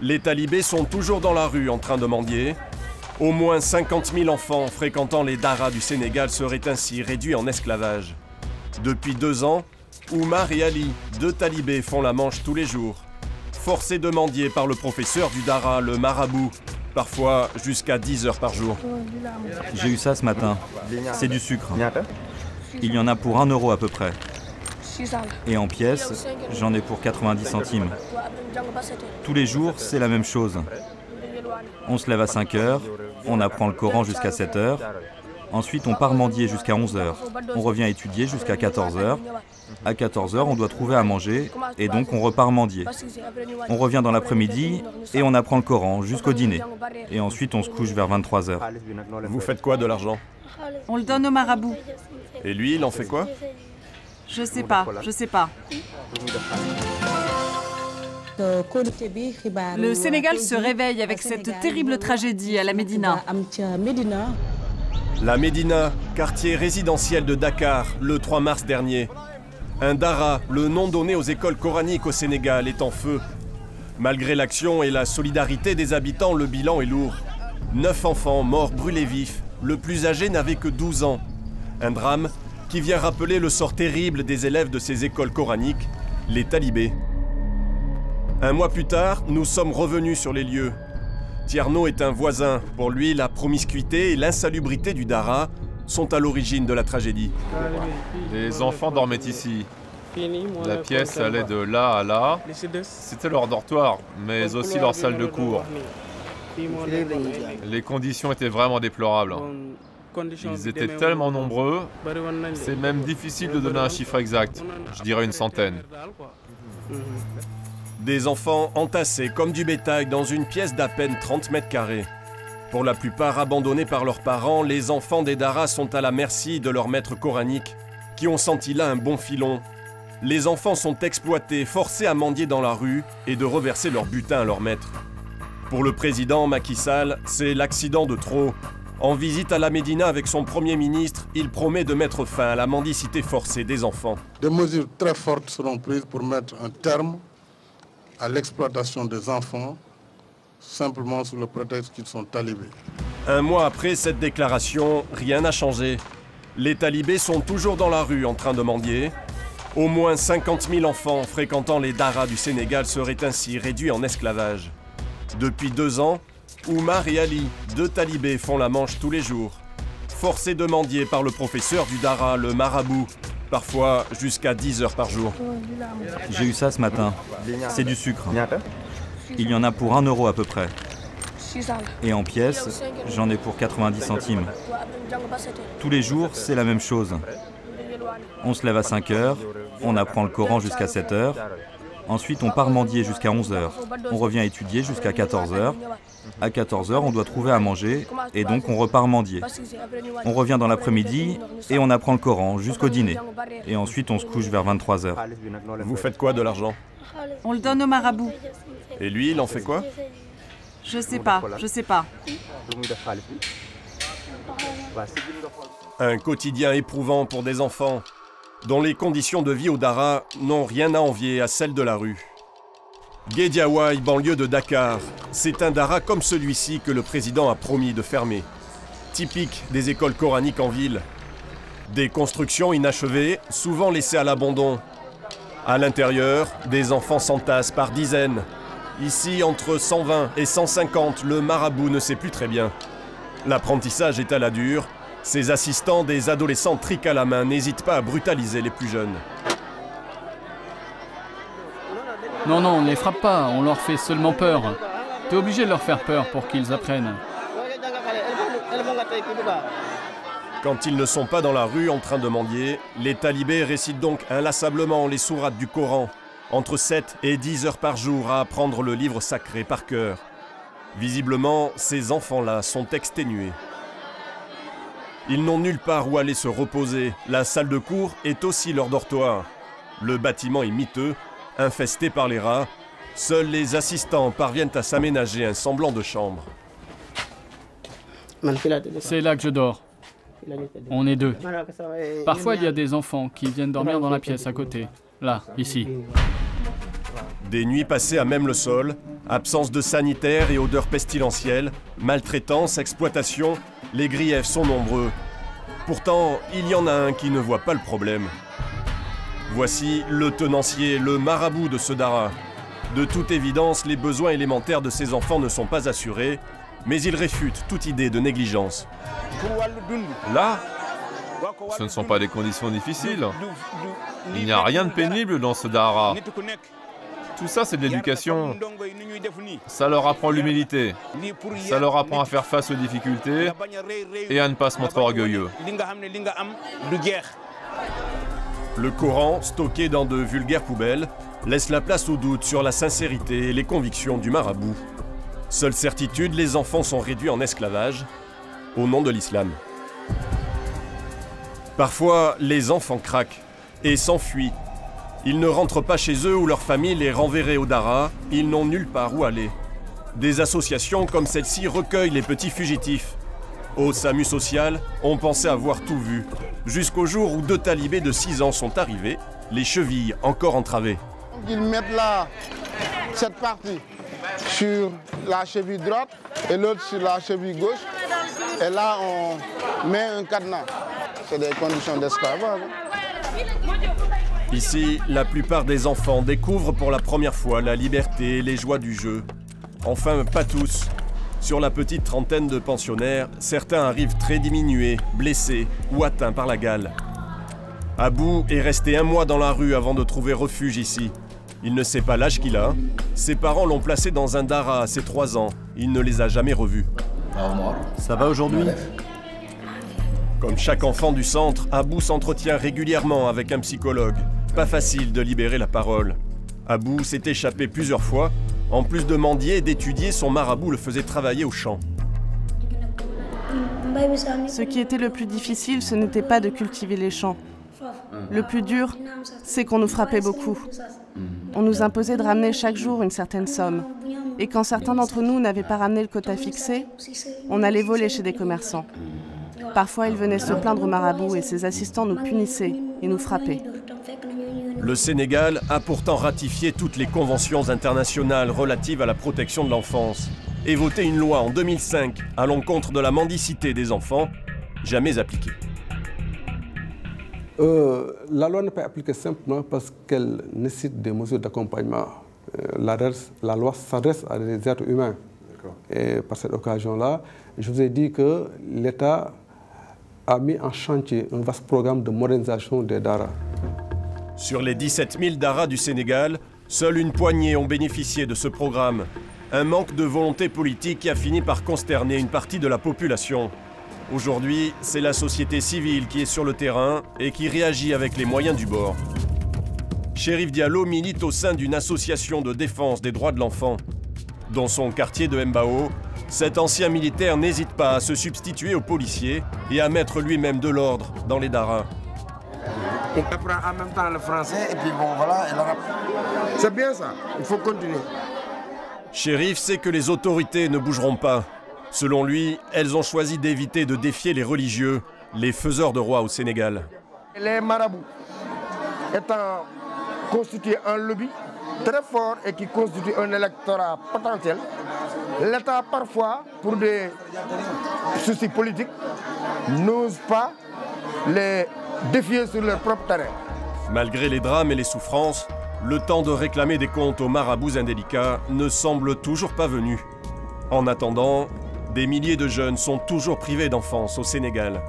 Les talibés sont toujours dans la rue en train de mendier. Au moins 50 000 enfants fréquentant les daras du Sénégal seraient ainsi réduits en esclavage. Depuis 2 ans, Oumar et Ali, 2 talibés, font la manche tous les jours. Forcés de mendier par le professeur du dara, le marabout, parfois jusqu'à 10 heures par jour. J'ai eu ça ce matin. C'est du sucre. Il y en a pour 1 euro à peu près. Et en pièces, j'en ai pour 90 centimes. Tous les jours, c'est la même chose. On se lève à 5 heures, on apprend le Coran jusqu'à 7 heures. Ensuite, on part mendier jusqu'à 11 heures. On revient étudier jusqu'à 14 heures. À 14 heures, on doit trouver à manger et donc on repart mendier. On revient dans l'après-midi et on apprend le Coran jusqu'au dîner. Et ensuite, on se couche vers 23 heures. Vous faites quoi de l'argent? On le donne au marabout. Et lui, il en fait quoi? Je sais pas. Le Sénégal se réveille avec cette terrible tragédie à la Médina. La Médina, quartier résidentiel de Dakar, le 3 mars dernier. Un dara, le nom donné aux écoles coraniques au Sénégal, est en feu. Malgré l'action et la solidarité des habitants, le bilan est lourd. 9 enfants morts brûlés vifs, le plus âgé n'avait que 12 ans. Un drame qui vient rappeler le sort terrible des élèves de ces écoles coraniques, les talibés. Un mois plus tard, nous sommes revenus sur les lieux. Tierno est un voisin. Pour lui, la promiscuité et l'insalubrité du dara sont à l'origine de la tragédie. Les enfants dormaient ici. La pièce allait de là à là. C'était leur dortoir, mais aussi leur salle de cours. Les conditions étaient vraiment déplorables. Ils étaient tellement nombreux, c'est même difficile de donner un chiffre exact. Je dirais une centaine. Des enfants entassés comme du bétail dans une pièce d'à peine 30 mètres carrés. Pour la plupart abandonnés par leurs parents, les enfants des daras sont à la merci de leurs maîtres coraniques, qui ont senti là un bon filon. Les enfants sont exploités, forcés à mendier dans la rue et de reverser leur butin à leurs maîtres. Pour le président Macky Sall, c'est l'accident de trop. En visite à la Médina avec son Premier ministre, il promet de mettre fin à la mendicité forcée des enfants. Des mesures très fortes seront prises pour mettre un terme à l'exploitation des enfants, simplement sous le prétexte qu'ils sont talibés. Un mois après cette déclaration, rien n'a changé. Les talibés sont toujours dans la rue en train de mendier. Au moins 50 000 enfants fréquentant les daras du Sénégal seraient ainsi réduits en esclavage. Depuis 2 ans, Oumar et Ali, 2 talibés, font la manche tous les jours. Forcés de mendier par le professeur du dara, le marabout, parfois jusqu'à 10 heures par jour. J'ai eu ça ce matin. C'est du sucre. Il y en a pour 1 euro à peu près. Et en pièces, j'en ai pour 90 centimes. Tous les jours, c'est la même chose. On se lève à 5 heures, on apprend le Coran jusqu'à 7 heures. Ensuite, on part mendier jusqu'à 11 heures. On revient étudier jusqu'à 14 heures. À 14 heures, on doit trouver à manger et donc on repart mendier. On revient dans l'après-midi et on apprend le Coran jusqu'au dîner. Et ensuite, on se couche vers 23 heures. Vous faites quoi de l'argent? On le donne au marabout. Et lui, il en fait quoi? Je sais pas. Un quotidien éprouvant pour des enfants, dont les conditions de vie au dara n'ont rien à envier à celles de la rue. Guédiawaye, banlieue de Dakar, c'est un dara comme celui-ci que le président a promis de fermer. Typique des écoles coraniques en ville. Des constructions inachevées, souvent laissées à l'abandon. À l'intérieur, des enfants s'entassent par dizaines. Ici, entre 120 et 150, le marabout ne sait plus très bien. L'apprentissage est à la dure. Ses assistants, des adolescents triques à la main, n'hésitent pas à brutaliser les plus jeunes. Non, on ne les frappe pas, on leur fait seulement peur. T'es obligé de leur faire peur pour qu'ils apprennent. Quand ils ne sont pas dans la rue en train de mendier, les talibés récitent donc inlassablement les sourates du Coran, entre 7 et 10 heures par jour à apprendre le livre sacré par cœur. Visiblement, ces enfants-là sont exténués. Ils n'ont nulle part où aller se reposer. La salle de cours est aussi leur dortoir. Le bâtiment est miteux, infesté par les rats. Seuls les assistants parviennent à s'aménager un semblant de chambre. C'est là que je dors. On est 2. Parfois, il y a des enfants qui viennent dormir dans la pièce à côté. Là, ici. Des nuits passées à même le sol, absence de sanitaire et odeurs pestilentielles, maltraitance, exploitation, les griefs sont nombreux. Pourtant, il y en a un qui ne voit pas le problème. Voici le tenancier, le marabout de ce dara. De toute évidence, les besoins élémentaires de ses enfants ne sont pas assurés, mais il réfute toute idée de négligence. Là, ce ne sont pas des conditions difficiles. Il n'y a rien de pénible dans ce dara. Tout ça, c'est de l'éducation. Ça leur apprend l'humilité. Ça leur apprend à faire face aux difficultés et à ne pas se montrer orgueilleux. Le Coran, stocké dans de vulgaires poubelles, laisse la place au doute sur la sincérité et les convictions du marabout. Seule certitude, les enfants sont réduits en esclavage au nom de l'islam. Parfois, les enfants craquent et s'enfuient. Ils ne rentrent pas chez eux ou leur famille les renverrait au dara, ils n'ont nulle part où aller. Des associations comme celle-ci recueillent les petits fugitifs. Au SAMU social, on pensait avoir tout vu, jusqu'au jour où 2 talibés de 6 ans sont arrivés, les chevilles encore entravées. Ils mettent là, cette partie sur la cheville droite et l'autre sur la cheville gauche. Et là, on met un cadenas. C'est des conditions d'esclavage. Ici, la plupart des enfants découvrent pour la première fois la liberté et les joies du jeu. Enfin, pas tous. Sur la petite trentaine de pensionnaires, certains arrivent très diminués, blessés ou atteints par la gale. Abou est resté 1 mois dans la rue avant de trouver refuge ici. Il ne sait pas l'âge qu'il a. Ses parents l'ont placé dans un dara à ses 3 ans. Il ne les a jamais revus. Ça va aujourd'hui? Comme chaque enfant du centre, Abou s'entretient régulièrement avec un psychologue. Pas facile de libérer la parole. Abou s'est échappé plusieurs fois. En plus de mendier et d'étudier, son marabout le faisait travailler au champ. Ce qui était le plus difficile, ce n'était pas de cultiver les champs. Le plus dur, c'est qu'on nous frappait beaucoup. On nous imposait de ramener chaque jour une certaine somme. Et quand certains d'entre nous n'avaient pas ramené le quota fixé, on allait voler chez des commerçants. Parfois, ils venaient se plaindre au marabout et ses assistants nous punissaient et nous frappaient. Le Sénégal a pourtant ratifié toutes les conventions internationales relatives à la protection de l'enfance et voté une loi en 2005 à l'encontre de la mendicité des enfants, jamais appliquée. La loi n'est pas appliquée simplement parce qu'elle nécessite des mesures d'accompagnement. La loi s'adresse à des êtres humains. Et par cette occasion-là, je vous ai dit que l'État a mis en chantier un vaste programme de modernisation des daras. Sur les 17 000 daras du Sénégal, seule une poignée ont bénéficié de ce programme. Un manque de volonté politique qui a fini par consterner une partie de la population. Aujourd'hui, c'est la société civile qui est sur le terrain et qui réagit avec les moyens du bord. Chérif Diallo milite au sein d'une association de défense des droits de l'enfant. Dans son quartier de Mbao, cet ancien militaire n'hésite pas à se substituer aux policiers et à mettre lui-même de l'ordre dans les daras. On apprend en même temps le français et puis bon voilà, et l'arabe. C'est bien ça, il faut continuer. Chérif sait que les autorités ne bougeront pas. Selon lui, elles ont choisi d'éviter de défier les religieux, les faiseurs de rois au Sénégal. Les marabouts étant constitués un lobby très fort et qui constitue un électorat potentiel, l'État parfois, pour des soucis politiques, n'ose pas les défier sur leur propre terrain. Malgré les drames et les souffrances, le temps de réclamer des comptes aux marabouts indélicats ne semble toujours pas venu. En attendant, des milliers de jeunes sont toujours privés d'enfance au Sénégal.